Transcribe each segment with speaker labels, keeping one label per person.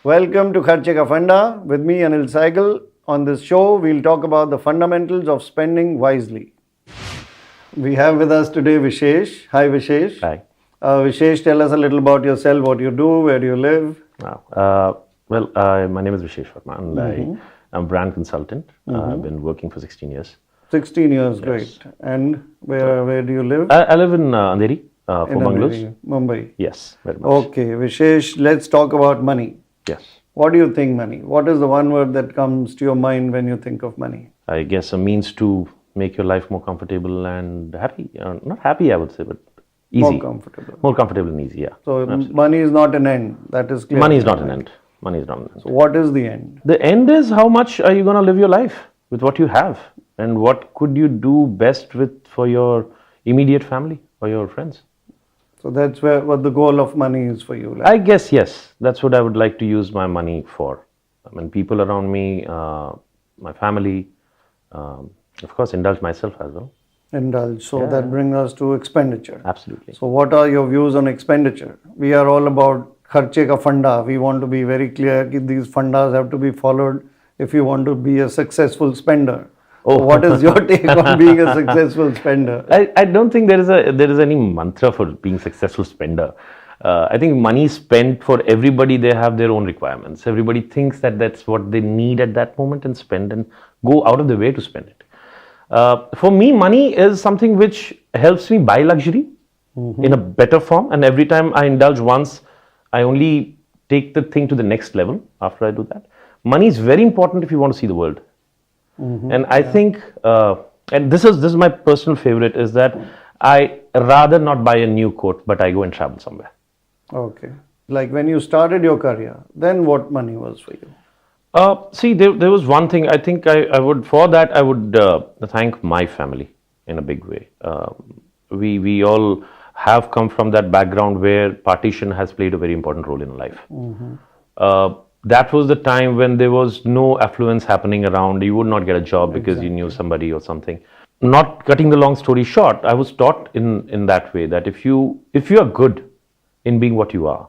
Speaker 1: Welcome to Kharche Ka Funda with me, Anil Saigal. On this show, we'll talk about the fundamentals of spending wisely. We have with us today Vishesh. Hi, Vishesh.
Speaker 2: Hi.
Speaker 1: Vishesh, tell us a little about yourself, what you do, where do you live?
Speaker 2: My name is Vishesh Verma and I'm a brand consultant. I've been working for 16 years.
Speaker 1: 16 years,
Speaker 2: Yes.
Speaker 1: great. And where do you live?
Speaker 2: I live in Andheri, for
Speaker 1: In
Speaker 2: bungalows.
Speaker 1: Andheri, Mumbai.
Speaker 2: Yes, very much.
Speaker 1: Okay, Vishesh, let's talk about money.
Speaker 2: Yes.
Speaker 1: What do you think money? What is the one word that comes to your mind when you think of money?
Speaker 2: I guess a means to make your life more comfortable and happy. Not happy, I would say, but easy.
Speaker 1: More comfortable.
Speaker 2: More comfortable and easy, yeah.
Speaker 1: So
Speaker 2: Absolutely.
Speaker 1: money is not an end. That is clear.
Speaker 2: Money is not an end. Money is not an end.
Speaker 1: So what is the end?
Speaker 2: The end is how much are you going to live your life with what you have, and what could you do best with for your immediate family or your friends.
Speaker 1: So that's what the goal of money is for you.
Speaker 2: I guess yes. That's what I would like to use my money for. I mean, people around me, my family, of course, indulge myself as well.
Speaker 1: Indulge. So that brings us to expenditure.
Speaker 2: Absolutely.
Speaker 1: So what are your views on expenditure? We are all about Kharche Ka Funda. We want to be very clear that these fundas have to be followed if you want to be a successful spender.
Speaker 2: Oh.
Speaker 1: So what is your take on being a successful spender?
Speaker 2: I don't think there is any mantra for being successful spender. I think money spent for everybody, they have their own requirements. Everybody thinks that that's what they need at that moment and spend and go out of the way to spend it. For me, money is something which helps me buy luxury in a better form. And every time I indulge once, I only take the thing to the next level after I do that. Money is very important if you want to see the world. And I think, and this is my personal favorite, is that I rather not buy a new coat, but I go and travel somewhere.
Speaker 1: Okay. Like when you started your career, then what money was for you?
Speaker 2: See, there was one thing. I think I would thank my family in a big way. We all have come from that background where partition has played a very important role in life. That was the time when there was no affluence happening around. You would not get a job because you knew somebody or something. Not cutting the long story short, I was taught in that way that if you are good in being what you are,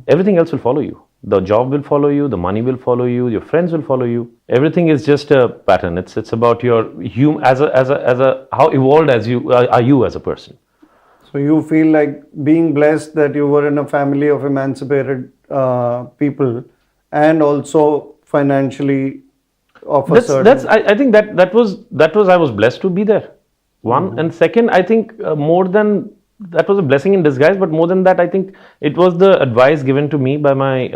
Speaker 2: everything else will follow you. The job will follow you, the money will follow you, your friends will follow you. Everything is just a pattern. It's about your how evolved as you are you as a person.
Speaker 1: So you feel like being blessed that you were in a family of emancipated people and also financially of a certain...
Speaker 2: I think that was I was blessed to be there. One, and second, I think more than that was a blessing in disguise, but more than that, I think it was the advice given to me by my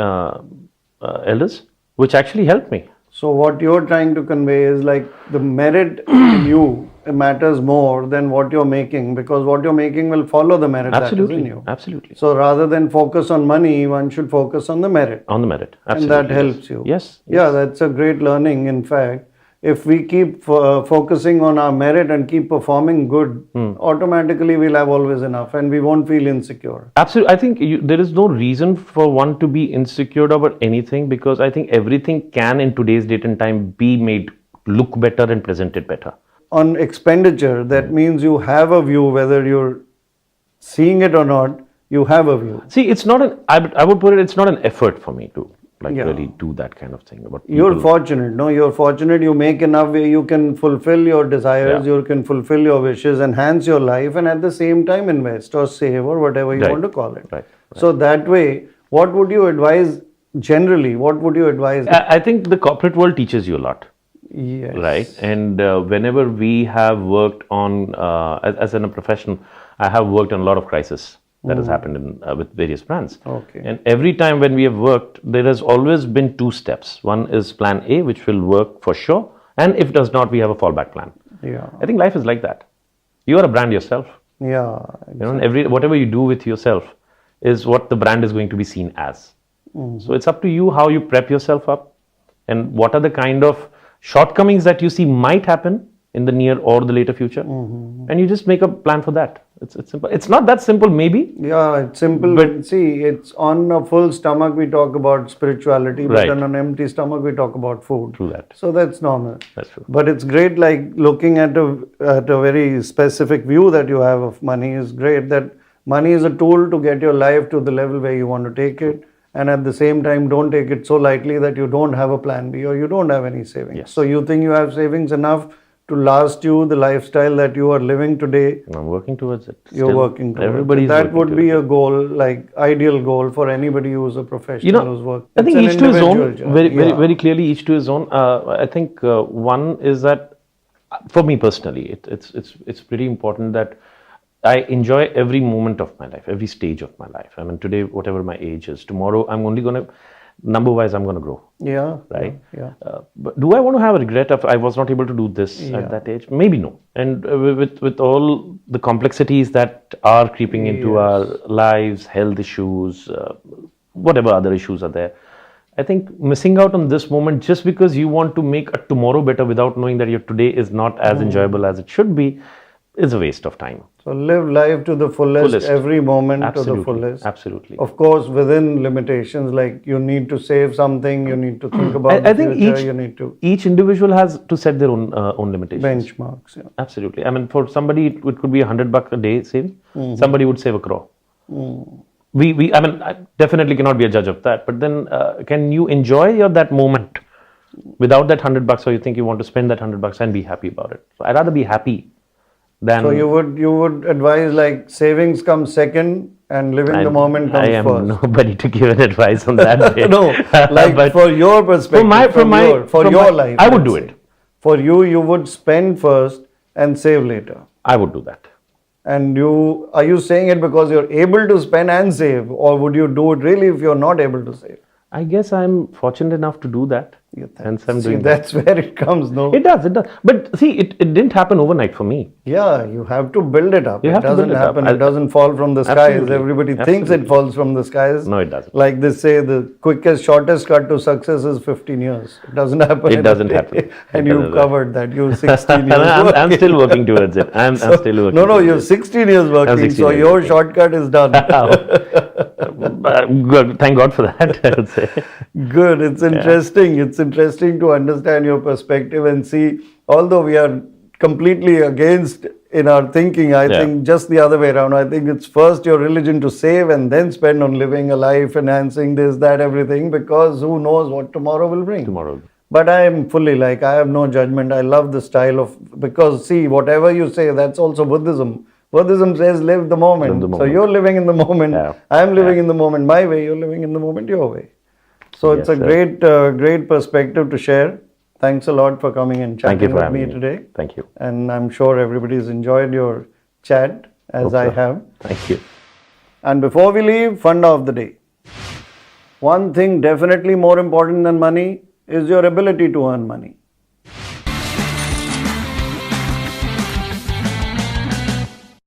Speaker 2: elders, which actually helped me.
Speaker 1: So what you're trying to convey is like the merit in you matters more than what you're making, because what you're making will follow the merit that is in you.
Speaker 2: Absolutely.
Speaker 1: So rather than focus on money, one should focus on the merit.
Speaker 2: On the merit. Absolutely.
Speaker 1: And that helps you.
Speaker 2: Yes.
Speaker 1: Yeah, that's a great learning. In fact, if we keep focusing on our merit and keep performing good, automatically we'll have always enough and we won't feel insecure.
Speaker 2: Absolutely. I think there is no reason for one to be insecure about anything, because I think everything can in today's date and time be made look better and presented better.
Speaker 1: On expenditure, that means you have a view, whether you're seeing it or not, you have a view.
Speaker 2: See, it's not I would put it, it's not an effort for me to really do that kind of thing. About
Speaker 1: You're fortunate, no? You're fortunate, you make enough where you can fulfill your desires, you can fulfill your wishes, enhance your life, and at the same time invest or save or whatever you want to call it.
Speaker 2: Right.
Speaker 1: So that way, what would you advise generally? What would you advise?
Speaker 2: I think the corporate world teaches you a lot.
Speaker 1: Yes.
Speaker 2: Right. And whenever we have worked on, as in a professional, I have worked on a lot of crisis that has happened with various brands.
Speaker 1: Okay.
Speaker 2: And every time when we have worked, there has always been two steps. One is plan A, which will work for sure. And if it does not, we have a fallback plan.
Speaker 1: Yeah.
Speaker 2: I think life is like that. You are a brand yourself.
Speaker 1: Yeah.
Speaker 2: You know, and whatever you do with yourself is what the brand is going to be seen as. So it's up to you how you prep yourself up and what are the kind of shortcomings that you see might happen in the near or the later future, and you just make a plan for that. It's simple. It's not that simple, maybe.
Speaker 1: Yeah, it's simple. But see, it's on a full stomach we talk about spirituality, but on an empty stomach we talk about food.
Speaker 2: True that.
Speaker 1: So that's normal.
Speaker 2: That's true.
Speaker 1: But it's great, like looking at a very specific view that you have of money is great. That money is a tool to get your life to the level where you want to take it, and at the same time don't take it so lightly that you don't have a plan B or you don't have any savings.
Speaker 2: Yes.
Speaker 1: So you think you have savings enough to last you the lifestyle that you are living today.
Speaker 2: And I'm working towards it.
Speaker 1: You're
Speaker 2: Still,
Speaker 1: working towards
Speaker 2: everybody's
Speaker 1: it. That
Speaker 2: working
Speaker 1: would be
Speaker 2: towards
Speaker 1: a goal, like ideal goal for anybody who's a professional who's working.
Speaker 2: I think
Speaker 1: It's
Speaker 2: each
Speaker 1: an
Speaker 2: to his
Speaker 1: individual
Speaker 2: own.
Speaker 1: journey.
Speaker 2: Very clearly, each to his own. I think one is that for me personally, it's pretty important that I enjoy every moment of my life, every stage of my life. I mean, today, whatever my age is, tomorrow, I'm only going to, number-wise, I'm going to grow.
Speaker 1: Yeah.
Speaker 2: Right?
Speaker 1: Yeah.
Speaker 2: But do I want to have a regret if I was not able to do this at that age? Maybe no. And with all the complexities that are creeping into our lives, health issues, whatever other issues are there, I think missing out on this moment just because you want to make a tomorrow better without knowing that your today is not as enjoyable as it should be is a waste of time.
Speaker 1: So live life to the fullest. Every moment
Speaker 2: Absolutely.
Speaker 1: to the fullest.
Speaker 2: Absolutely.
Speaker 1: Of course, within limitations, like you need to save something, you need to think about
Speaker 2: I
Speaker 1: the
Speaker 2: think
Speaker 1: future, you need to
Speaker 2: each individual has to set their own limitations.
Speaker 1: benchmarks. Yeah.
Speaker 2: Absolutely. I mean, for somebody, it could be $100 a day saving. Somebody would save a crore. I mean, I definitely cannot be a judge of that. But then, can you enjoy that moment without that $100, or you think you want to spend that $100 and be happy about it? So I'd rather be happy than.
Speaker 1: So you would advise like savings comes second and living the moment comes
Speaker 2: I am
Speaker 1: first.
Speaker 2: nobody to give an advice on that.
Speaker 1: No, like
Speaker 2: But
Speaker 1: for your perspective, for your life,
Speaker 2: I would
Speaker 1: let's
Speaker 2: do
Speaker 1: say.
Speaker 2: it.
Speaker 1: For you, you would spend first and save later.
Speaker 2: I would do that.
Speaker 1: And are you saying it because you're able to spend and save, or would you do it really if you're not able to save?
Speaker 2: I guess I'm fortunate enough to do that. Hence I'm doing that.
Speaker 1: That's where it comes, no?
Speaker 2: It does. But see, it didn't happen overnight for me.
Speaker 1: Yeah, you have to build it up.
Speaker 2: You
Speaker 1: It
Speaker 2: have to build
Speaker 1: doesn't
Speaker 2: it up.
Speaker 1: happen. It doesn't fall from the skies.
Speaker 2: Absolutely.
Speaker 1: Everybody thinks it falls from the skies.
Speaker 2: No, it doesn't.
Speaker 1: Like they say, the quickest, shortest cut to success is 15 years. It doesn't happen.
Speaker 2: It doesn't happen.
Speaker 1: And you've covered that. You're 16 years
Speaker 2: I'm still working towards it. I'm still working.
Speaker 1: No, you're 16 years working.
Speaker 2: 16
Speaker 1: So
Speaker 2: years
Speaker 1: your
Speaker 2: working.
Speaker 1: shortcut is done.
Speaker 2: Good. Thank God for that, I would say.
Speaker 1: Good. It's interesting. It's interesting to understand your perspective and see, although we are completely against in our thinking, I think just the other way around. I think it's first your religion to save and then spend on living a life, enhancing this, that, everything, because who knows what tomorrow will bring. But I am fully like, I have no judgment. I love the style of, because see, whatever you say, that's also Buddhism. Buddhism says live the moment. So you're living in the moment. I'm living in the moment my way. You're living in the moment your way. So it's a great perspective to share. Thanks a lot for coming and chatting with me today.
Speaker 2: Thank you.
Speaker 1: And I'm sure everybody's enjoyed your chat as I have.
Speaker 2: Thank you.
Speaker 1: And before we leave, funda of the day. One thing definitely more important than money is your ability to earn money.